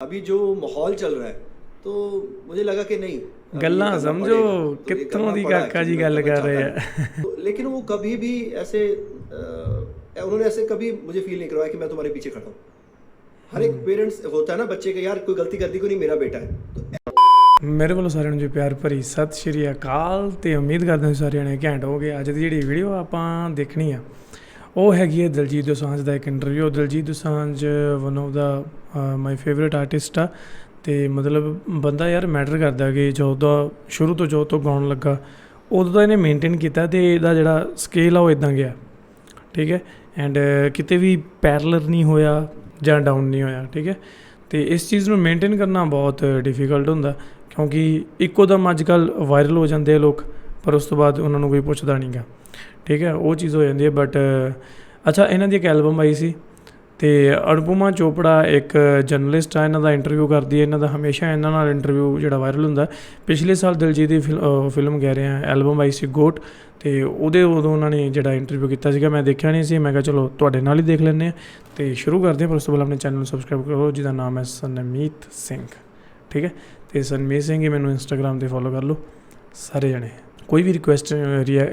अभी जो माहौल चल रहा है तो मुझे लगा कि नहीं अभी ये ਗੱਲਾਂ करना ਸਮਝੋ पड़ेगा तो ये ਕਿੱਥੋਂ करना ਦੀ पड़ा ਕਾਕਾ एक्चुअली जी मैं ਗੱਲ करना कर चाहता रहे नहीं हैं। तो लेकिन वो कभी भी ऐसे उन्होंने ऐसे कभी मुझे फील नहीं करवाया कि मैं तुम्हारे पीछे खड़ा हूँ। हर एक पेरेंट्स होता है ना बच्चे के यार कोई गलती कर दी कोई नहीं मेरा बेटा है तो ਮੇਰੇ ਵੱਲੋਂ ਸਾਰਿਆਂ ਨੂੰ ਜੀ ਪਿਆਰ ਭਰੀ ਸਤਿ ਸ਼੍ਰੀ ਅਕਾਲ ਤੇ ਉਮੀਦ ਕਰਦੇ ਹਾਂ ਸਾਰਿਆਂ ਨੇ ਘੈਂਟ ਹੋਗੇ। ਅੱਜ ਦੀ ਜਿਹੜੀ ਵੀਡੀਓ ਆਪਾਂ ਦੇਖਣੀ ਆ ਉਹ ਹੈਗੀ ਹੈ ਦਿਲਜੀਤ ਦੋਸਾਂਝ ਦਾ ਇੱਕ interview. Diljit Dosanjh one of the my favourite artist ਆ ਤੇ ਮਤਲਬ ਬੰਦਾ ਯਾਰ ਮੈਟਰ ਕਰਦਾ ਕਿ ਜਦੋਂ ਦਾ ਸ਼ੁਰੂ ਤੋਂ ਜੋ ਤੋਂ ਗਾਉਣ ਲੱਗਾ ਉਦੋਂ ਦਾ ਇਹਨੇ ਮੇਨਟੇਨ ਕੀਤਾ ਤੇ ਇਹਦਾ ਜਿਹੜਾ ਸਕੇਲ ਆ ਉਹ ਇਦਾਂ ਗਿਆ, ਠੀਕ ਹੈ। ਐਂਡ ਕਿਤੇ ਵੀ ਪੈਰਲਰ ਨਹੀਂ ਹੋਇਆ ਜਾਂ ਡਾਊਨ ਨਹੀਂ ਹੋਇਆ, ਠੀਕ ਹੈ। ਤੇ ਇਸ ਚੀਜ਼ ਨੂੰ ਮੇਨਟੇਨ ਕਰਨਾ ਬਹੁਤ ਡਿਫਿਕਲਟ ਹੁੰਦਾ ਕਿਉਂਕਿ ਇੱਕੋ ਦਮ ਅੱਜ ਕੱਲ੍ਹ ਵਾਇਰਲ ਹੋ ਜਾਂਦੇ ਆ ਲੋਕ ਪਰ ਉਸ ਤੋਂ ਬਾਅਦ ਉਹਨਾਂ ਨੂੰ ਕੋਈ ਪੁੱਛਦਾ ਨਹੀਂ ਗਾ, ਠੀਕ ਹੈ। ਉਹ ਚੀਜ਼ ਹੋ ਜਾਂਦੀ ਹੈ। ਬਟ ਅੱਛਾ, ਇਹਨਾਂ ਦੀ ਇੱਕ ਐਲਬਮ ਆਈ ਸੀ ਅਤੇ ਅਨੁਪਮਾ ਚੋਪੜਾ ਇੱਕ ਜਰਨਲਿਸਟ ਆ, ਇਹਨਾਂ ਦਾ ਇੰਟਰਵਿਊ ਕਰਦੀ ਹੈ। ਇਹਨਾਂ ਦਾ ਹਮੇਸ਼ਾ ਇਹਨਾਂ ਨਾਲ ਇੰਟਰਵਿਊ ਜਿਹੜਾ ਵਾਇਰਲ ਹੁੰਦਾ। ਪਿਛਲੇ ਸਾਲ ਦਿਲਜੀਤ ਦੀ ਫਿਲਮ ਕਹਿ ਰਿਹਾ ਐਲਬਮ ਆਈ ਸੀ ਗੋਟ ਅਤੇ ਉਦੋਂ ਉਹਨਾਂ ਨੇ ਜਿਹੜਾ ਇੰਟਰਵਿਊ ਕੀਤਾ ਸੀਗਾ ਮੈਂ ਦੇਖਿਆ ਨਹੀਂ ਸੀ। ਮੈਂ ਕਿਹਾ ਚਲੋ ਤੁਹਾਡੇ ਨਾਲ ਹੀ ਦੇਖ ਲੈਂਦੇ ਹਾਂ ਅਤੇ ਸ਼ੁਰੂ ਕਰਦੇ ਹਾਂ। ਪਰ ਉਸ ਤੋਂ ਪਹਿਲਾਂ ਆਪਣੇ ਚੈਨਲ ਨੂੰ ਸਬਸਕ੍ਰਾਈਬ ਕਰੋ ਜਿਹਦਾ ਨਾਮ ਹੈ ਸਨਮੀਤ ਸਿੰਘ, ਠੀਕ ਹੈ। ਅਤੇ ਸਨਮੀਤ ਸਿੰਘ ਹੀ ਮੈਨੂੰ ਇੰਸਟਾਗ੍ਰਾਮ 'ਤੇ ਫੋਲੋ ਕਰ ਲਓ ਸਾਰੇ ਜਣੇ। ਕੋਈ ਵੀ ਰਿਕੁਐਸਟ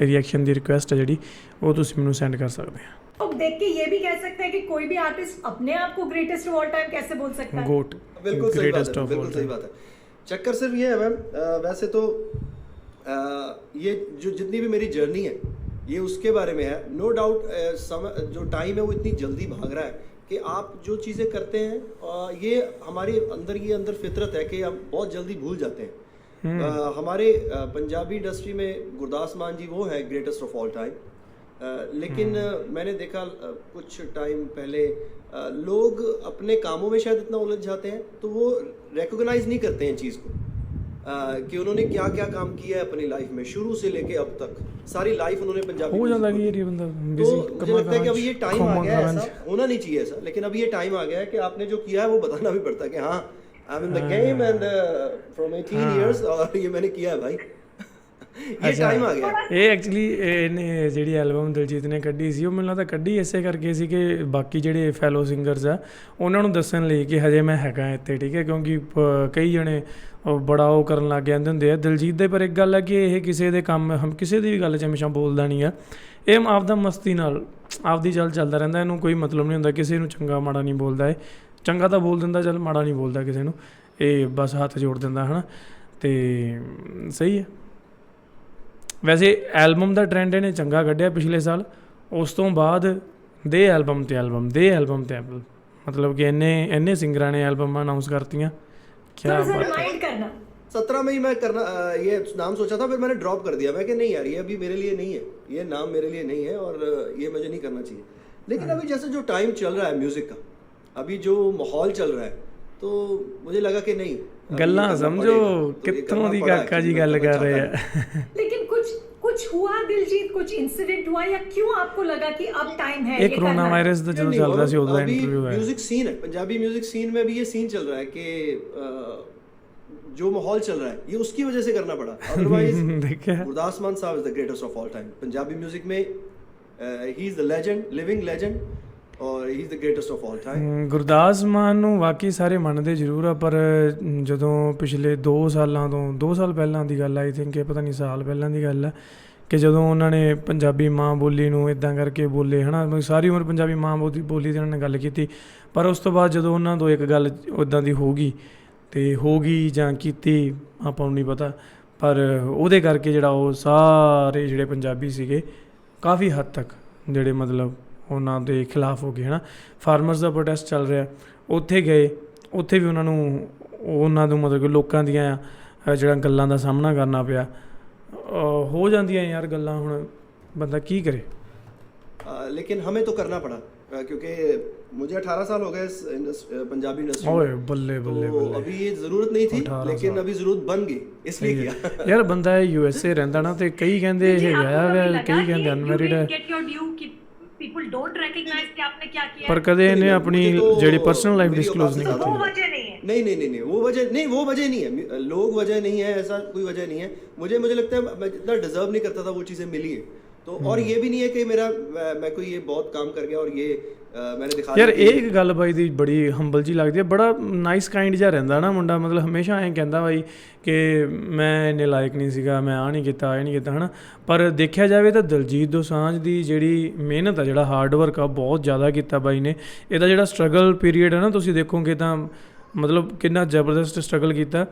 ਰਿਐਕਸ਼ਨ ਦੀ ਰਿਕੁਐਸਟ ਹੈ ਜਿਹੜੀ ਉਹ ਤੁਸੀਂ ਮੈਨੂੰ ਸੈਂਡ ਕਰ ਸਕਦੇ ਆ। अब देख के ये भी कह सकते हैं कि कोई भी आर्टिस्ट अपने आप को ग्रेटेस्ट ऑफ ऑल टाइम कैसे बोल सकता है। गोट बिल्कुल सही बात ग्रेटेस्ट है, ऑफ बिल्कुल ऑल सही बात है। चक्कर सिर्फ ये है मैम वैसे तो ये जो जितनी भी मेरी जर्नी है ये उसके बारे में है। नो डाउट समय जो टाइम है वो इतनी जल्दी भाग रहा है कि आप जो चीज़ें करते हैं ये हमारे अंदर फितरत है कि हम बहुत जल्दी भूल जाते हैं। हमारे पंजाबी इंडस्ट्री में गुरदास मान जी वो है ग्रेटेस्ट ऑफ ऑल टाइम। लेकिन मैंने देखा कुछ टाइम पहले लोग अपने कामों में शायद इतना उलझ जाते हैं तो वो रिकॉग्नाइज नहीं करते हैं चीज़ को कि उन्होंने क्या क्या काम किया है अपनी लाइफ में शुरू से लेके अब तक सारी लाइफ उन्होंने पंजाबी हो जाता है ये बंदा तो मुझे लगता है कि अभी ये टाइम आ गया है, ऐसा होना नहीं चाहिए ऐसा, लेकिन अभी ये टाइम आ गया है कि आपने जो किया है वो बताना भी पड़ता है कि हाँ I am in the game and from 18 years और ये मैंने किया है भाई। ये टाइम आ गया। ਇਹ ਐਕਚੁਅਲੀ ਇਹਨੇ ਜਿਹੜੀ ਐਲਬਮ ਦਿਲਜੀਤ ਨੇ ਕੱਢੀ ਸੀ ਉਹ ਮੈਨੂੰ ਲੱਗਦਾ ਕੱਢੀ ਇਸੇ ਕਰਕੇ ਸੀ ਕਿ ਬਾਕੀ ਜਿਹੜੇ ਫੈਲੋ ਸਿੰਗਰਸ ਆ ਉਹਨਾਂ ਨੂੰ ਦੱਸਣ ਲਈ ਕਿ ਹਜੇ ਮੈਂ ਹੈਗਾ ਇੱਥੇ, ਠੀਕ ਹੈ। ਕਿਉਂਕਿ ਕਈ ਜਣੇ ਬੜਾ ਉਹ ਕਰਨ ਲੱਗ ਜਾਂਦੇ ਹੁੰਦੇ ਆ ਦਿਲਜੀਤ ਦੇ। ਪਰ ਇੱਕ ਗੱਲ ਹੈ ਕਿ ਇਹ ਕਿਸੇ ਦੇ ਕੰਮ ਕਿਸੇ ਦੀ ਵੀ ਗੱਲ 'ਚ ਹਮੇਸ਼ਾ ਬੋਲਦਾ ਨਹੀਂ ਆ। ਇਹ ਆਪਦਾ ਮਸਤੀ ਨਾਲ ਆਪਦੀ ਚੱਲਦਾ ਰਹਿੰਦਾ, ਇਹਨੂੰ ਕੋਈ ਮਤਲਬ ਨਹੀਂ ਹੁੰਦਾ ਕਿਸੇ ਨੂੰ ਚੰਗਾ ਮਾੜਾ ਨਹੀਂ ਬੋਲਦਾ। ਇਹ ਚੰਗਾ ਤਾਂ ਬੋਲ ਦਿੰਦਾ, ਚੱਲ ਮਾੜਾ ਨਹੀਂ ਬੋਲਦਾ ਕਿਸੇ ਨੂੰ। ਇਹ ਬਸ ਹੱਥ ਜੋੜ ਦਿੰਦਾ ਹੈ ਨਾ, ਅਤੇ ਸਹੀ ਹੈ। ਵੈਸੇ ਐਲਬਮ ਦਾ ਟਰੈਂਡ ਇਹਨੇ ਚੰਗਾ ਕੱਢਿਆ ਪਿਛਲੇ ਸਾਲ। ਉਸ ਤੋਂ ਬਾਅਦ ਦੇ ਐਲਬਮ 'ਤੇ ਐਲਬਮ ਮਤਲਬ ਕਿ ਇੰਨੇ ਸਿੰਗਰਾਂ ਨੇ ਐਲਬਮਾਂ ਅਨਾਊਂਸ ਕਰਤੀਆਂ। क्या थोड़ा सा बात है। रिमाइंड करना 17 में ही मैं करना ये नाम सोचा था, फिर मैंने ड्रॉप कर दिया। मैं कि नहीं यार ये अभी मेरे लिए नहीं है, ये नाम मेरे लिए नहीं है और ये मुझे नहीं करना चाहिए। लेकिन अभी जैसे जो टाइम चल रहा है म्यूज़िक का, अभी जो माहौल चल रहा है तो मुझे लगा कि नहीं अभी ये ਗੱਲਾਂ करना ਸਮਝੋ पड़ेगा, तो ये ਕਿੱਥੋਂ करना ਦੀ पड़ा ਕਾਕਾ actually, ਜੀ मैं ਗੱਲ करना ਕਰ ਰਹੇ चाहता ਆ। लेकिन कुछ हुआ दिलजीत, कुछ इंसिडेंट हुआ या क्यों आपको लगा कि अब टाइम है ਇਹ ये कोरोना करना है? वायरस ਦਾ ਜਦੋਂ नहीं, ਚੱਲ ਰਿਹਾ ਸੀ और ਉਦੋਂ अभी ਇੰਟਰਵਿਊ ਹੈ। म्यूजिक सीन है, पंजाबी म्यूजिक सीन में भी ये सीन चल रहा है कि जो माहौल चल रहा है ये उसकी वजह से करना पड़ा। अदरवाइज देखा Gurdas Maan sahab is the greatest of all time Punjabi music में। He is the legend, living legend और he is the greatest of all time. Gurdas Maan ਨੂੰ ਵਾਕਈ ਸਾਰੇ ਮੰਨਦੇ ਜ਼ਰੂਰ ਆ ਪਰ ਜਦੋਂ ਪਿਛਲੇ 2 ਸਾਲਾਂ ਤੋਂ 2 ਸਾਲ ਪਹਿਲਾਂ ਦੀ ਗੱਲ ਆਈ ਥਿੰਕ ਪਤਾ ਨਹੀਂ ਸਾਲ ਪਹਿਲਾਂ ਦੀ ਗੱਲ ਆ ਕਿ ਜਦੋਂ ਉਹਨਾਂ ਨੇ ਪੰਜਾਬੀ ਮਾਂ ਬੋਲੀ ਨੂੰ ਇੱਦਾਂ ਕਰਕੇ ਬੋਲੇ ਹੈ ਨਾ। ਸਾਰੀ ਉਮਰ ਪੰਜਾਬੀ ਮਾਂ ਬੋਲੀ ਦੇ ਉਹਨਾਂ ਨੇ ਗੱਲ ਕੀਤੀ ਪਰ ਉਸ ਤੋਂ ਬਾਅਦ ਜਦੋਂ ਉਹਨਾਂ ਤੋਂ ਇੱਕ ਗੱਲ ਉੱਦਾਂ ਦੀ ਹੋ ਗਈ ਜਾਂ ਕੀਤੀ ਆਪਾਂ ਨੂੰ ਨਹੀਂ ਪਤਾ। ਪਰ ਉਹਦੇ ਕਰਕੇ ਜਿਹੜਾ ਉਹ ਸਾਰੇ ਜਿਹੜੇ ਪੰਜਾਬੀ ਸੀਗੇ ਕਾਫੀ ਹੱਦ ਤੱਕ ਜਿਹੜੇ ਮਤਲਬ ਉਹਨਾਂ ਦੇ ਖਿਲਾਫ ਹੋ ਗਏ ਹੈ ਨਾ। ਫਾਰਮਰਸ ਦਾ ਪ੍ਰੋਟੈਸਟ ਚੱਲ ਰਿਹਾ, ਉੱਥੇ ਗਏ, ਉੱਥੇ ਵੀ ਉਹਨਾਂ ਨੂੰ ਮਤਲਬ ਕਿ ਲੋਕਾਂ ਦੀਆਂ ਜਿਹੜਾ ਗੱਲਾਂ ਦਾ ਸਾਹਮਣਾ ਕਰਨਾ ਪਿਆ। ਹੋ ਜਾਂਦੀਆਂ ਯਾਰ ਗੱਲਾਂ, ਹੁਣ ਬੰਦਾ ਕੀ ਕਰੇ। लेकिन हमें तो करना पड़ा क्योंकि मुझे 18 साल हो गए पंजाबी इंडस्ट्री ਓਏ में। ਬੱਲੇ तो ਬੱਲੇ ਬੱਲੇ। अभी ये जरूरत नहीं थी 18 लेकिन साल। अभी जरूरत बन गई इसलिए किया। ਯਾਰ ਬੰਦਾ USA ਰਹਿੰਦਾ ਨਾ ਤੇ ਕਈ ਕਹਿੰਦੇ ਇਹ ਵਿਆਹਿਆ ਹੋਇਆ, ਕਈ ਕਹਿੰਦੇ ਅਨਮੈਰਿਡ ਹੈ। People don't recognize कि आपने क्या किया ਪਰ ਕਦੇ ਇਹਨੇ ਆਪਣੀ ਜਿਹੜੀ ਪਰਸਨਲ ਲਾਈਫ ਡਿਸਕਲੋਜ਼ ਨਹੀਂ है। वो ਕੀਤੀ। वजह नहीं है। नहीं वो वजह नहीं है। लोग वजह नहीं है, ऐसा कोई वजह नहीं है। मुझे लगता है मैं जितना डिजर्व नहीं करता था वो चीज़ें मिली है तो। और ये भी नहीं है कि मैं कोई ये बहुत काम कर गया और ये मैंने दिखा ਯਾਰ दी ਇਹ थी। ਇੱਕ ਗੱਲ ਬਾਈ ਦੀ ਬੜੀ ਹੰਬਲ ਜੀ ਲੱਗਦੀ ਹੈ, ਬੜਾ ਨਾਈਸ ਕਾਈਂਡ ਜਿਹਾ ਰਹਿੰਦਾ ਨਾ ਮੁੰਡਾ, ਮਤਲਬ ਹਮੇਸ਼ਾ ਐਂ ਕਹਿੰਦਾ ਬਾਈ ਕਿ ਮੈਂ ਇੰਨੇ ਲਾਇਕ ਨਹੀਂ ਸੀਗਾ, ਮੈਂ ਆਹ ਨਹੀਂ ਕੀਤਾ, ਇਹ ਨਹੀਂ ਕੀਤਾ, ਹੈ ਨਾ। ਪਰ ਦੇਖਿਆ ਜਾਵੇ ਤਾਂ ਦਿਲਜੀਤ ਦੋਸਾਂਝ ਦੀ ਜਿਹੜੀ ਮਿਹਨਤ ਆ, ਜਿਹੜਾ ਹਾਰਡ ਵਰਕ ਆ, ਬਹੁਤ ਜ਼ਿਆਦਾ ਕੀਤਾ ਬਾਈ ਨੇ। ਇਹਦਾ ਜਿਹੜਾ ਸਟਰਗਲ ਪੀਰੀਅਡ ਹੈ ਨਾ, ਤੁਸੀਂ ਦੇਖੋਗੇ ਤਾਂ ਮਤਲਬ ਕਿੰਨਾ ਜ਼ਬਰਦਸਤ ਸਟਰਗਲ ਕੀਤਾ।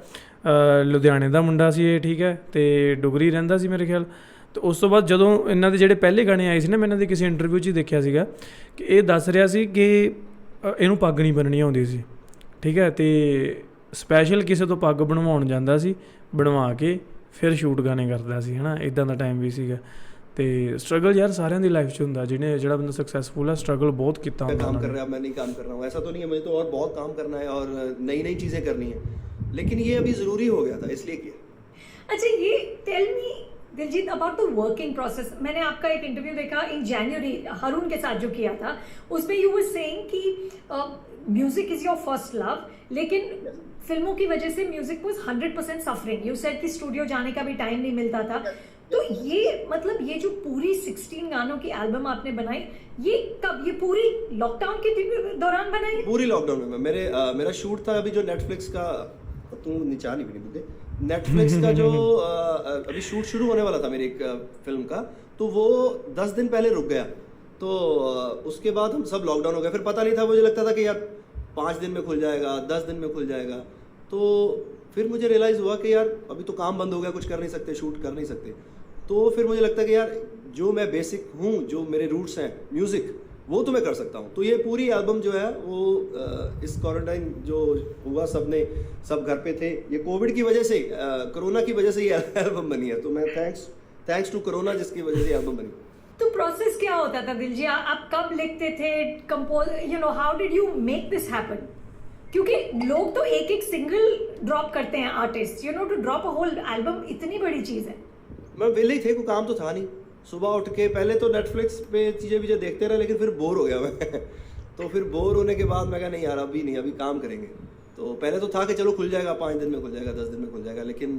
ਲੁਧਿਆਣੇ ਦਾ ਮੁੰਡਾ ਸੀ ਇਹ, ਠੀਕ ਹੈ, ਅਤੇ ਡੁਗਰੀ ਰਹਿੰਦਾ ਸੀ ਮੇਰੇ ਖਿਆਲ। ਅਤੇ ਉਸ ਤੋਂ ਬਾਅਦ ਜਦੋਂ ਇਹਨਾਂ ਦੇ ਜਿਹੜੇ ਪਹਿਲੇ ਗਾਣੇ ਆਏ ਸੀ ਨਾ, ਮੈਂ ਇਹਨਾਂ ਦੀ ਕਿਸੇ ਇੰਟਰਵਿਊ 'ਚ ਹੀ ਦੇਖਿਆ ਸੀਗਾ ਕਿ ਇਹ ਦੱਸ ਰਿਹਾ ਸੀ ਕਿ ਇਹਨੂੰ ਪੱਗ ਨਹੀਂ ਬੰਨਣੀ ਆਉਂਦੀ ਸੀ, ਠੀਕ ਹੈ, ਅਤੇ ਸਪੈਸ਼ਲ ਕਿਸੇ ਤੋਂ ਪੱਗ ਬਣਵਾਉਣ ਜਾਂਦਾ ਸੀ, ਬਣਵਾ ਕੇ ਫਿਰ ਸ਼ੂਟ ਗਾਣੇ ਕਰਦਾ ਸੀ, ਹੈ ਨਾ। ਇੱਦਾਂ ਦਾ ਟਾਈਮ ਵੀ ਸੀਗਾ। ਅਤੇ ਸਟਰਗਲ ਯਾਰ ਸਾਰਿਆਂ ਦੀ ਲਾਈਫ 'ਚ ਹੁੰਦਾ, ਜਿਹੜਾ ਬੰਦਾ ਸਕਸੈਸਫੁਲ ਹੈ, ਸਟਰਗਲ बहुत किया मैं ਹੁੰਦਾ काम ਉਹਨਾਂ कर ने। रहा मैं नहीं काम कर रहा हूँ, ऐसा तो नहीं है, मुझे तो और बहुत काम करना है और नई नई चीज़ें करनी है, लेकिन ये अभी ज़रूरी हो गया था इसलिए किया। अच्छा, ये tell me Diljit about the working process. मैंने आपका एक इंटरव्यू देखा इन जनवरी हरून के साथ जो किया था, उसमें यू वर सेइंग कि music is your first love, लेकिन फिल्मों की वजह से music was 100% suffering. You said कि स्टूडियो जाने का भी टाइम नहीं मिलता था। तो ये मतलब ये जो पूरी 16 गानों की एल्बम आपने बनाई, ये कब, ये पूरी लॉकडाउन के दौरान बनाई? पूरी लॉकडाउन में मेरा शूट था अभी जो नेटफ्लिक्स का, तू नीचा नहीं बनी बुद्धे, नेटफ्लिक्स का जो अभी शूट शुरू होने वाला था मेरी एक फिल्म का, तो वो 10 दिन पहले रुक गया। तो उसके बाद हम सब लॉकडाउन हो गया। फिर पता नहीं था, मुझे लगता था कि यार 5 दिन में खुल जाएगा, 10 दिन में खुल जाएगा। तो फिर मुझे रियलाइज़ हुआ कि यार अभी तो काम बंद हो गया, कुछ कर नहीं सकते, शूट कर नहीं सकते। तो फिर मुझे लगता है कि यार जो मैं बेसिक हूँ, जो मेरे रूट्स हैं म्यूज़िक, वो तो मैं कर सकता हूँ। तो ये पूरी एल्बम जो है वो इस क्वारंटाइन जो हुआ, सब घर पे थे, ये कोविड की वजह से, कोरोना की वजह से ये एल्बम बनी है। तो मैं थैंक्स टू कोरोना जिसकी वजह से एल्बम बनी। तो प्रोसेस क्या होता था दिलजी? आप कब लिखते थे, compose, you know, how did you make this happen? क्योंकि लोग तो एक एक सिंगल ड्रॉप करते हैं artist, you know, to drop a whole album इतनी बड़ी चीज़ है। मैं विले ही थे, कोई काम तो था नहीं। सुबह उठ के पहले तो नेटफ्लिक्स पे चीज़ें देखते रहे, लेकिन फिर बोर हो गया मैं तो फिर बोर होने के बाद मैं कहा नहीं यार अभी नहीं, अभी काम करेंगे। तो पहले तो था कि चलो खुल जाएगा, 5 दिन में खुल जाएगा, 10 दिन में खुल जाएगा, लेकिन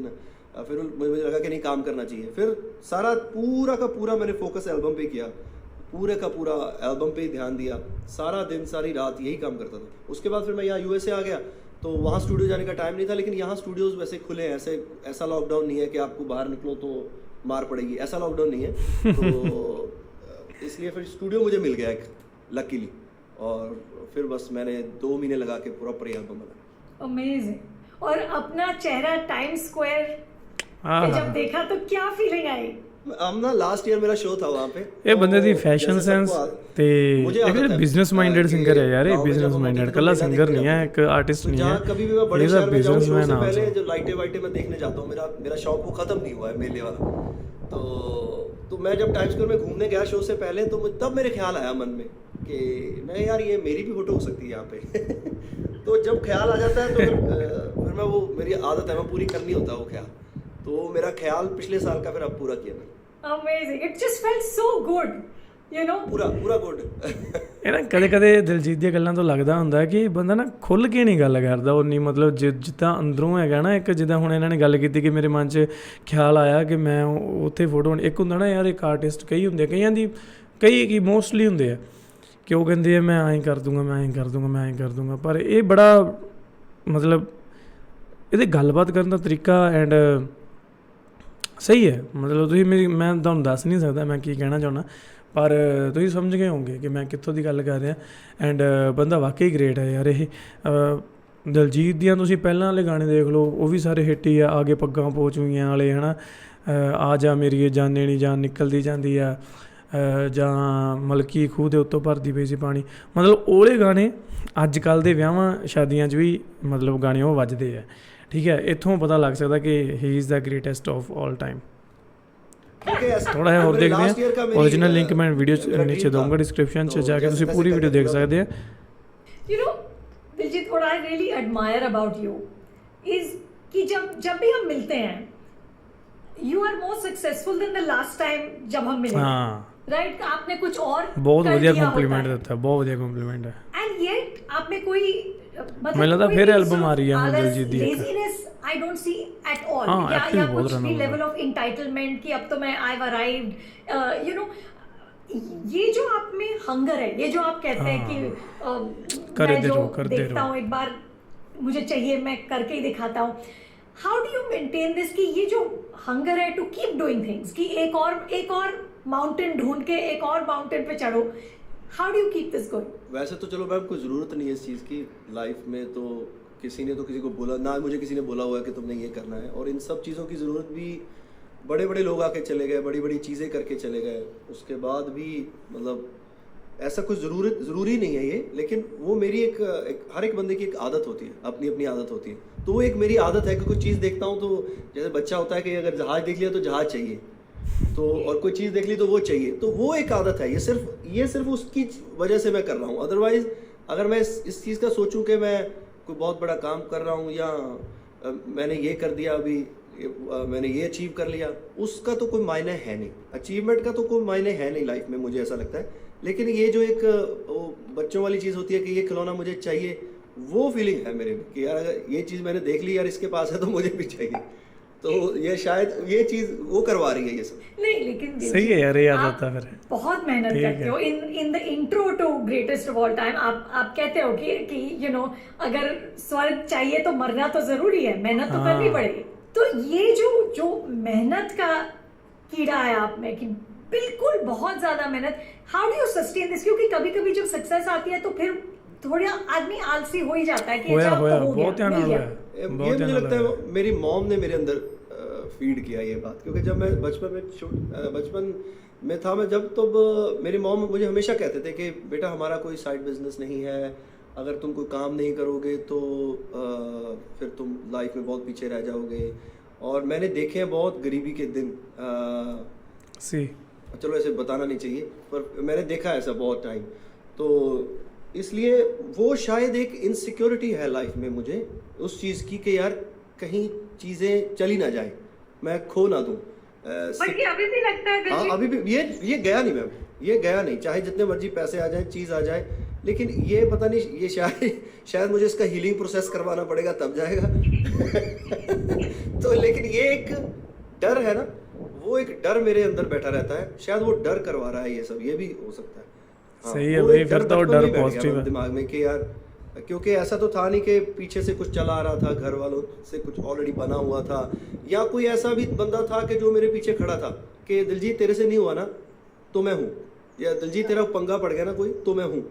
फिर मुझे लगा कि नहीं, काम करना चाहिए। फिर सारा पूरा का पूरा मैंने फोकस एल्बम पे किया, पूरे का पूरा एल्बम पे ही ध्यान दिया, सारा दिन सारी रात यही काम करता था। उसके बाद फिर मैं यहाँ USA आ गया, तो वहाँ स्टूडियो जाने का टाइम नहीं था, लेकिन यहाँ स्टूडियोज़ वैसे खुले हैं, ऐसा लॉकडाउन नहीं है कि आपको बाहर निकलो तो मार पड़ेगी, ऐसा लॉकडाउन नहीं है। तो इसलिए फिर स्टूडियो मुझे मिल गया एक, लकीली, और फिर बस मैंने 2 महीने लगा के प्रॉपर एल्बम बनाया। अमेजिंग। और अपना चेहरा टाइम स्क्वायर पे जब देखा तो क्या फीलिंग आई? हम ना लास्ट ईयर मेरा शो था वहाँ पे। ਇਹ ਬੰਦੇ ਦੀ ਫੈਸ਼ਨ ਸੈਂਸ ਤੇ ਇੱਕ ਬਿਜ਼ਨਸ ਮਾਈਂਡਡ ਸਿੰਗਰ ਹੈ ਯਾਰ, ਇਹ ਬਿਜ਼ਨਸ ਮਾਈਂਡਡ, ਕੱਲਾ ਸਿੰਗਰ नहीं है, एक आर्टिस्ट नहीं है, कभी भी मैं बड़े शहर में जाऊँ, शो से बिजनेसमैन पहले जो लाइटें वाइटें मैं देखने जाता हूँ, मेरा शौक वो खत्म नहीं हुआ है मेले वाला। तो मैं जब टाइम स्क्वायर में घूमने गया शो से पहले, तो तब मेरे ख्याल आया मन में कि मैं यार ये मेरी भी फोटो हो सकती है यहाँ पे तो जब ख्याल आ जाता है तो फिर मैं, वो मेरी आदत है, मैं पूरी करनी होता है वो ख्याल। तो मेरा ख्याल पिछले साल का फिर अब पूरा किया मैंने। Amazing. It just felt so good, you know. पूरा गुड ਇਹ ਨਾ ਕਦੇ ਕਦੇ ਦਿਲਜੀਤ ਦੀਆਂ ਗੱਲਾਂ ਤੋਂ ਲੱਗਦਾ ਹੁੰਦਾ ਕਿ ਇਹ ਬੰਦਾ ਨਾ ਖੁੱਲ੍ਹ ਕੇ ਨਹੀਂ ਗੱਲ ਕਰਦਾ ਉਨੀ, ਮਤਲਬ ਜਿੱਦਾਂ ਅੰਦਰੋਂ ਹੈਗਾ ਨਾ, ਇੱਕ ਜਿੱਦਾਂ ਹੁਣ ਇਹਨਾਂ ਨੇ ਗੱਲ ਕੀਤੀ ਕਿ ਮੇਰੇ ਮਨ 'ਚ ਖਿਆਲ ਆਇਆ ਕਿ ਮੈਂ ਉੱਥੇ ਫੋਟੋ, ਇੱਕ ਹੁੰਦਾ ਨਾ ਯਾਰ, ਇੱਕ ਆਰਟਿਸਟ ਕਈ ਹੁੰਦੇ, ਕਈਆਂ ਦੀ ਕਈ ਕੀ ਮੋਸਟਲੀ ਹੁੰਦੇ ਆ ਕਿ ਉਹ ਕਹਿੰਦੇ ਆ ਮੈਂ ਐਂ ਕਰ ਦੂੰਗਾ, ਮੈਂ ਐਂ ਕਰ ਦੂੰਗਾ, ਮੈਂ ਐਂ ਕਰ ਦੂੰਗਾ, ਪਰ ਇਹ ਬੜਾ ਮਤਲਬ ਇਹਦੇ ਗੱਲਬਾਤ ਕਰਨ ਦਾ ਤਰੀਕਾ ਐਂਡ ਸਹੀ ਹੈ। ਮਤਲਬ ਤੁਸੀਂ ਮੈਂ ਤੁਹਾਨੂੰ ਦੱਸ ਨਹੀਂ ਸਕਦਾ ਮੈਂ ਕੀ ਕਹਿਣਾ ਚਾਹੁੰਦਾ, ਪਰ ਤੁਸੀਂ ਸਮਝ ਗਏ ਹੋਵੋਗੇ ਕਿ ਮੈਂ ਕਿੱਥੋਂ ਦੀ ਗੱਲ ਕਰ ਰਿਹਾ। ਐਂਡ ਬੰਦਾ ਵਾਕਈ ਗ੍ਰੇਟ ਹੈ ਯਾਰ ਇਹ। ਦਿਲਜੀਤ ਦੀਆਂ ਤੁਸੀਂ ਪਹਿਲਾਂ ਵਾਲੇ ਗਾਣੇ ਦੇਖ ਲਓ, ਉਹ ਵੀ ਸਾਰੇ ਹਿੱਟ ਹੀ ਆ, ਆਗੇ ਪੱਗਾਂ ਪੋਚੂਈਆਂ ਵਾਲੇ, ਹੈ ਨਾ, ਆ ਜਾ ਮੇਰੀ ਜਾਨੇ ਨੀ ਜਾਨ ਨਿਕਲਦੀ ਜਾਂਦੀ ਆ, ਜਾਂ ਮਲਕੀ ਖੂਹ ਦੇ ਉੱਤੋਂ ਭਰਦੀ ਪਈ ਸੀ ਪਾਣੀ, ਮਤਲਬ ਉਹਲੇ ਗਾਣੇ ਅੱਜ ਕੱਲ੍ਹ ਦੇ ਵਿਆਹਾਂ ਸ਼ਾਦੀਆਂ 'ਚ ਵੀ ਮਤਲਬ ਗਾਣੇ ਉਹ ਵੱਜਦੇ ਆ, ਠੀਕ है। इतों पता लग सकता कि he is the greatest of all time. थोड़ा है और देखते हैं, ओरिजिनल लिंक मैं वीडियो नीचे दूंगा डिस्क्रिप्शन से, जाके तुम पूरी वीडियो देख सकते हैं। You know, Diljit, what I really admire about you is कि जब भी हम मिलते हैं, you are more successful than the last time जब हम मिले, राइट? आपने कुछ और बहुत बढ़िया कॉम्प्लीमेंट देता है, बहुत बढ़िया कॉम्प्लीमेंट है। एंड येट आप में कोई मुझे लगता फिर एल्बम आ रही है हम दिलजीत दी, laziness I don't see at all, या कुछ भी लेवल ऑफ एंटाइटलमेंट कि अब तो मैं I have arrived, you know, ये जो आप में हंगर है, ये जो आप कहते हैं कि करे मैं दे जो रहो, कर दे देखता रहो। हूँ एक बार मुझे चाहिए, मैं करके ही दिखाता हूँ। How do you maintain this कि ये जो हंगर है टू कीप डूइंग थिंग्स, कि एक और माउंटेन ढूंढ के एक और माउंटेन पे चढ़ो, how do you keep this going? वैसे तो चलो मैम, कोई ज़रूरत नहीं है इस चीज़ की लाइफ में, तो किसी ने तो किसी को बोला ना, मुझे किसी ने बोला हुआ है कि तुमने ये करना है, और इन सब चीज़ों की ज़रूरत भी बड़े बड़े लोग आके चले गए, बड़ी बड़ी चीज़ें करके चले गए, उसके बाद भी मतलब ऐसा कुछ ज़रूरी नहीं है ये, लेकिन वो मेरी एक हर एक बंदे की एक आदत होती है, अपनी अपनी आदत होती है। तो वो एक मेरी आदत है कि कोई चीज़ देखता हूँ तो जैसे बच्चा होता है कि अगर जहाज़ देख लिया तो जहाज़ चाहिए, तो और कोई चीज़ देख ली तो वो चाहिए, तो वो एक आदत है। ये सिर्फ उसकी वजह से मैं कर रहा हूँ। अदरवाइज अगर मैं इस चीज़ का सोचूं कि मैं कोई बहुत बड़ा काम कर रहा हूँ या मैंने ये कर दिया अभी, मैंने ये अचीव कर लिया, उसका तो कोई मायने है नहीं, अचीवमेंट का तो कोई मायने है नहीं लाइफ में, मुझे ऐसा लगता है। लेकिन ये जो एक वो बच्चों वाली चीज़ होती है कि ये खिलौना मुझे चाहिए, वो फीलिंग है मेरे में कि यार अगर ये चीज़ मैंने देख ली यार इसके पास है तो मुझे भी चाहिए, तो ये शायद ये चीज़ वो करवा रही है ये सब। नहीं, लेकिन सही है यार, ये याद आप आता है फिर। बहुत मेहनत ठीक करते है। हो। In the intro to greatest of all time आप कहते हो कि यू नो अगर स्वर्ग चाहिए तो मरना तो जरूरी है, मेहनत तो करनी हाँ। पड़ेगी। तो ये जो मेहनत का कीड़ा है आप में कि बिल्कुल बहुत ज्यादा मेहनत, how do you sustain this? क्योंकि कभी कभी जब सक्सेस आती है तो फिर थोड़ा आदमी आलसी हो ही जाता है कि होया अच्छा, अब होया तो हो बहुत गया, ध्यान मिल वाला गया। है, ये बहुत मुझे ध्यान लगता वाला है मेरी मॉम ने मेरे अंदर फीड किया ये बात, क्योंकि जब मैं बचपन में था, मैं जब तब मेरी मॉम मुझे हमेशा कहते थे कि बेटा हमारा कोई साइड बिजनेस नहीं है, अगर तुम कोई काम नहीं करोगे तो फिर तुम लाइफ में बहुत पीछे रह जाओगे। और मैंने देखे हैं बहुत गरीबी के दिन, सी चलो ऐसे बताना नहीं चाहिए पर मैंने देखा है ऐसा बहुत टाइम, तो इसलिए वो शायद एक इनसिक्योरिटी है लाइफ में मुझे उस चीज़ की कि यार कहीं चीज़ें चली ना जाए, मैं खो ना दूँ। बट ये अभी भी लगता है हाँ, दिलजीत? अभी भी ये गया नहीं मैम, ये गया नहीं, चाहे जितने मर्जी पैसे आ जाए, चीज़ आ जाए, लेकिन ये पता नहीं, ये शायद मुझे इसका हीलिंग प्रोसेस करवाना पड़ेगा तब जाएगा। तो लेकिन ये एक डर है ना, वो एक डर मेरे अंदर बैठा रहता है, शायद वो डर करवा रहा है ये सब, ये भी हो सकता है। हाँ, सही है वो भाई, एक फिर तो बचपन डर में ही बैठ गया पॉजिटिव है। दिमाग में कि यार, क्योंकि ऐसा तो था नहीं कि पीछे से कुछ चला आ रहा था, घर वालों से कुछ ऑलरेडी बना हुआ था, या कोई ऐसा भी बंदा था कि जो मेरे पीछे खड़ा था कि दिलजीत तेरे से नहीं हुआ ना तो मैं हूँ, या दिलजीत तेरा पंगा पड़ गया ना कोई तो मैं हूँ,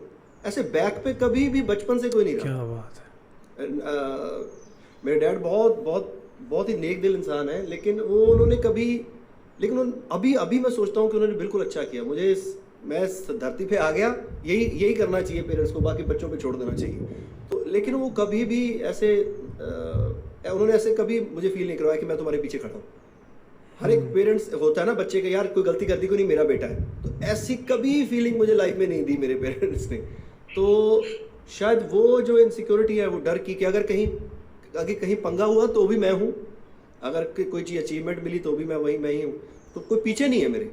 ऐसे बैक पे कभी भी बचपन से कोई नहीं रहा। क्या बात है। मेरे डैड बहुत ही नेक दिल इंसान है, लेकिन वो उन्होंने कभी, अभी मैं सोचता हूँ कि उन्होंने बिल्कुल अच्छा किया, मैं इस धरती पे आ गया, यही करना चाहिए पेरेंट्स को, बाकी बच्चों पे छोड़ देना चाहिए। तो लेकिन वो कभी भी ऐसे उन्होंने ऐसे कभी मुझे फील नहीं करवाया कि मैं तुम्हारे पीछे खड़ा हूँ। हर एक पेरेंट्स होता है ना बच्चे का, यार कोई गलती कर दी, कोई नहीं मेरा बेटा है, तो ऐसी कभी फीलिंग मुझे लाइफ में नहीं दी मेरे पेरेंट्स ने। तो शायद वो जो इनसिक्योरिटी है, वो डर की कि अगर कहीं पंगा हुआ तो भी मैं हूँ, अगर कोई चीज़ अचीवमेंट मिली तो भी मैं ही हूँ, तो कोई पीछे नहीं है मेरे।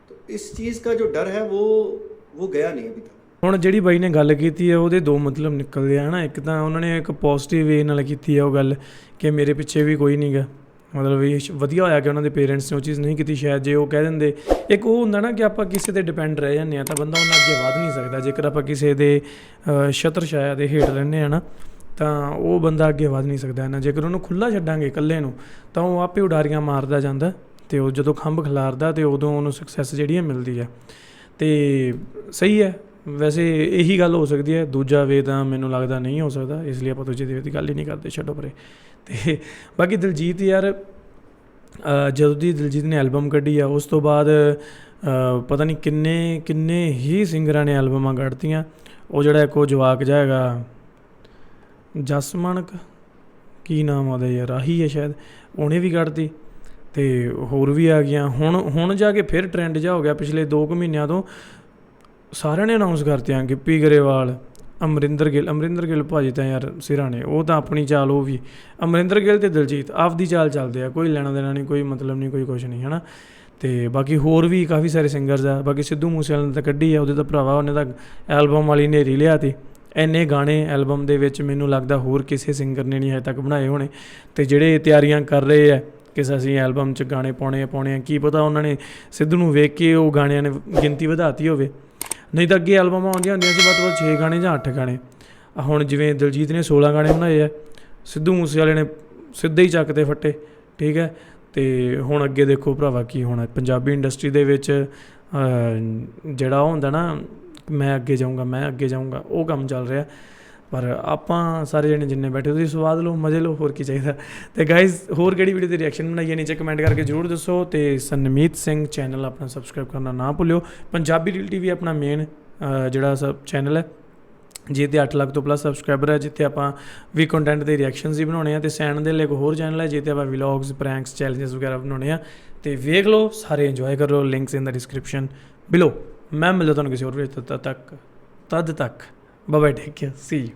तो इस चीज़ का जो डर है वो गया नहीं अभी तक। ਹੁਣ ਜਿਹੜੀ ਬਾਈ ਨੇ ਗੱਲ ਕੀਤੀ ਹੈ ਉਹਦੇ ਦੋ ਮਤਲਬ ਨਿਕਲਦੇ ਆ ਨਾ, ਇੱਕ ਤਾਂ ਉਹਨਾਂ ਨੇ ਇੱਕ ਪੋਜ਼ਿਟਿਵ ਵੇ ਨਾਲ ਕੀਤੀ ਹੈ ਉਹ ਗੱਲ ਕਿ ਮੇਰੇ ਪਿੱਛੇ ਵੀ ਕੋਈ ਨਹੀਂ ਗਾ, ਮਤਲਬ ਇਹ ਵਧੀਆ ਹੋਇਆ ਕਿ ਉਹਨਾਂ ਦੇ ਪੇਰੈਂਟਸ ਨੇ ਉਹ ਚੀਜ਼ ਨਹੀਂ ਕੀਤੀ। ਸ਼ਾਇਦ ਜੇ ਉਹ ਕਹਿ ਦਿੰਦੇ, ਇੱਕ ਉਹ ਹੁੰਦਾ ਨਾ ਕਿ ਆਪਾਂ ਕਿਸੇ ਤੇ ਡਿਪੈਂਡ ਰਹਿ ਜਾਂਦੇ ਆ ਤਾਂ ਬੰਦਾ ਉਹਨਾਂ ਅੱਗੇ ਵਧ ਨਹੀਂ ਸਕਦਾ। ਜੇਕਰ ਆਪਾਂ ਕਿਸੇ ਦੇ ਛਤਰ ਛਾਇਆ ਦੇ ਹੇਠ ਰਹਿੰਦੇ ਆ ਨਾ ਤਾਂ ਉਹ ਬੰਦਾ ਅੱਗੇ ਵਧ ਨਹੀਂ ਸਕਦਾ ਨਾ। ਜੇਕਰ ਉਹਨੂੰ ਖੁੱਲ੍ਹਾ ਛੱਡਾਂਗੇ ਇਕੱਲੇ ਨੂੰ ਤਾਂ ਉਹ ਆਪੇ ਉਡਾਰੀਆਂ ਮਾਰਦਾ ਜਾਂਦਾ, ਅਤੇ ਉਹ ਜਦੋਂ ਖੰਭ ਖਿਲਾਰਦਾ ਅਤੇ ਉਦੋਂ ਉਹਨੂੰ ਸਕਸੈਸ ਜਿਹੜੀ ਹੈ ਮਿਲਦੀ ਹੈ। ਅਤੇ ਸਹੀ ਹੈ, ਵੈਸੇ ਇਹੀ ਗੱਲ ਹੋ ਸਕਦੀ ਹੈ, ਦੂਜਾ ਵੇ ਤਾਂ ਮੈਨੂੰ ਲੱਗਦਾ ਨਹੀਂ ਹੋ ਸਕਦਾ, ਇਸ ਲਈ ਆਪਾਂ ਦੂਜੇ ਦੇ ਵੇ ਦੀ ਗੱਲ ਹੀ ਨਹੀਂ ਕਰਦੇ, ਛੱਡੋ ਪਰੇ। ਅਤੇ ਬਾਕੀ ਦਿਲਜੀਤ ਯਾਰ, ਜਦੋਂ ਦੀ ਦਿਲਜੀਤ ਨੇ ਐਲਬਮ ਕੱਢੀ ਆ ਉਸ ਤੋਂ ਬਾਅਦ ਪਤਾ ਨਹੀਂ ਕਿੰਨੇ ਹੀ ਸਿੰਗਰਾਂ ਨੇ ਐਲਬਮਾਂ ਕੱਢਤੀਆਂ। ਉਹ ਜਿਹੜਾ ਇੱਕ ਉਹ ਜਵਾਕ ਜਿਹਾ ਹੈਗਾ ਜਸਮਾਨਕ, ਕੀ ਨਾਮ ਉਹਦਾ ਯਾਰ, ਆਹੀ ਹੈ ਸ਼ਾਇਦ, ਉਹਨੇ ਵੀ ਕੱਢਤੀ ਅਤੇ ਹੋਰ ਵੀ ਆ ਗਈਆਂ। ਹੁਣ ਜਾ ਕੇ ਫਿਰ ਟਰੈਂਡ ਜਿਹਾ ਹੋ ਗਿਆ ਪਿਛਲੇ 2 ਕੁ ਮਹੀਨਿਆਂ ਤੋਂ, ਸਾਰਿਆਂ ਨੇ ਅਨਾਊਂਸ ਕਰਤੀਆਂ, ਗਿੱਪੀ ਗਰੇਵਾਲ, ਅਮਰਿੰਦਰ ਗਿੱਲ ਭਾਜੀ ਤਾਂ ਯਾਰ ਸਿਰਾਂ ਨੇ, ਉਹ ਤਾਂ ਆਪਣੀ ਚਾਲ, ਉਹ ਵੀ ਅਮਰਿੰਦਰ ਗਿੱਲ ਅਤੇ ਦਿਲਜੀਤ ਆਪਦੀ ਚਾਲ ਚੱਲਦੇ ਆ, ਕੋਈ ਲੈਣਾ ਦੇਣਾ ਨਹੀਂ, ਕੋਈ ਮਤਲਬ ਨਹੀਂ, ਕੋਈ ਕੁਛ ਨਹੀਂ, ਹੈ ਨਾ। ਅਤੇ ਬਾਕੀ ਹੋਰ ਵੀ ਕਾਫੀ ਸਾਰੇ ਸਿੰਗਰਸ ਆ। ਬਾਕੀ ਸਿੱਧੂ ਮੂਸੇਵਾਲੇ ਨੇ ਤਾਂ ਕੱਢੀ ਆ, ਉਹਦੇ ਤਾਂ ਭਰਾਵਾ ਉਹਨੇ ਤਾਂ ਐਲਬਮ ਵਾਲੀ ਨੇਰੀ ਲਿਆ ਤੀ। ਇੰਨੇ ਗਾਣੇ ਐਲਬਮ ਦੇ ਵਿੱਚ ਮੈਨੂੰ ਲੱਗਦਾ ਹੋਰ ਕਿਸੇ ਸਿੰਗਰ ਨੇ ਨਹੀਂ ਹਜੇ ਤੱਕ ਬਣਾਏ ਹੋਣੇ। ਅਤੇ ਜਿਹੜੇ ਤਿਆਰੀਆਂ ਕਰ ਰਹੇ ਆ ਕਿਸੇ ਅਸੀਂ ਐਲਬਮ 'ਚ ਗਾਣੇ ਪਾਉਣੇ ਆ ਕੀ ਪਤਾ ਉਹਨਾਂ ਨੇ ਸਿੱਧੂ ਨੂੰ ਵੇਖ ਕੇ ਉਹ ਗਾਣਿਆਂ ਨੇ ਗਿਣਤੀ ਵਧਾਤੀ ਹੋਵੇ। ਨਹੀਂ ਤਾਂ ਅੱਗੇ ਐਲਬਮਾਂ ਆਉਂਦੀਆਂ ਹੁੰਦੀਆਂ ਸੀ ਵੱਧ ਤੋਂ ਵੱਧ 6 ਗਾਣੇ ਜਾਂ 8 ਗਾਣੇ। ਹੁਣ ਜਿਵੇਂ ਦਿਲਜੀਤ ਨੇ 16 ਗਾਣੇ ਬਣਾਏ ਆ, ਸਿੱਧੂ ਮੂਸੇਵਾਲੇ ਨੇ ਸਿੱਧੇ ਹੀ ਚੱਕ ਤੇ ਫੱਟੇ, ਠੀਕ ਹੈ। ਅਤੇ ਹੁਣ ਅੱਗੇ ਦੇਖੋ ਭਰਾਵਾ ਕੀ ਹੋਣਾ ਪੰਜਾਬੀ ਇੰਡਸਟਰੀ ਦੇ ਵਿੱਚ। ਜਿਹੜਾ ਉਹ ਹੁੰਦਾ ਨਾ ਮੈਂ ਅੱਗੇ ਜਾਊਂਗਾ ਉਹ ਕੰਮ ਚੱਲ ਰਿਹਾ। ਪਰ ਆਪਾਂ ਸਾਰੇ ਜਣੇ ਜਿੰਨੇ ਬੈਠੇ ਤੁਸੀਂ ਸਵਾਦ ਲਓ, ਮਜ਼ੇ ਲਓ, ਹੋਰ ਕੀ ਚਾਹੀਦਾ। ਅਤੇ ਗਾਈਜ਼ ਹੋਰ ਕਿਹੜੀ ਵੀਡੀਓ 'ਤੇ ਰਿਐਕਸ਼ਨ ਬਣਾਈਏ ਨੀਚੇ ਕਮੈਂਟ ਕਰਕੇ ਜ਼ਰੂਰ ਦੱਸੋ। ਅਤੇ ਸਨਮੀਤ ਸਿੰਘ ਚੈਨਲ ਆਪਣਾ ਸਬਸਕ੍ਰਾਈਬ ਕਰਨਾ ਨਾ ਭੁੱਲਿਓ। ਪੰਜਾਬੀ ਰੀਲ TV ਆਪਣਾ ਮੇਨ ਜਿਹੜਾ ਚੈਨਲ ਹੈ ਜਿਹਦੇ 8 ਲੱਖ ਤੋਂ ਪਲੱਸ ਸਬਸਕ੍ਰਾਈਬਰ ਹੈ, ਜਿੱਥੇ ਆਪਾਂ ਵੀ ਕੰਟੈਂਟ ਦੇ ਰਿਐਕਸ਼ਨਸ ਹੀ ਬਣਾਉਣੇ ਆ। ਅਤੇ ਸੈਨ ਦੇ ਲਈ ਇੱਕ ਹੋਰ ਚੈਨਲ ਹੈ ਜਿਹਦੇ ਆਪਾਂ ਵਲੌਗਸ, ਪ੍ਰੈਂਕਸ, ਚੈਲੰਜਸ ਵਗੈਰਾ ਬਣਾਉਣੇ ਆ। ਅਤੇ ਵੇਖ ਲਓ, ਸਾਰੇ ਇੰਜੋਏ ਕਰੋ। Links in the description below. ਮੈਂ ਮਿਲਦਾ ਤੁਹਾਨੂੰ ਕਿਸੇ ਹੋਰ ਵੀਡੀਓ ਤਦ ਤੱਕ bye bye, take care, see you.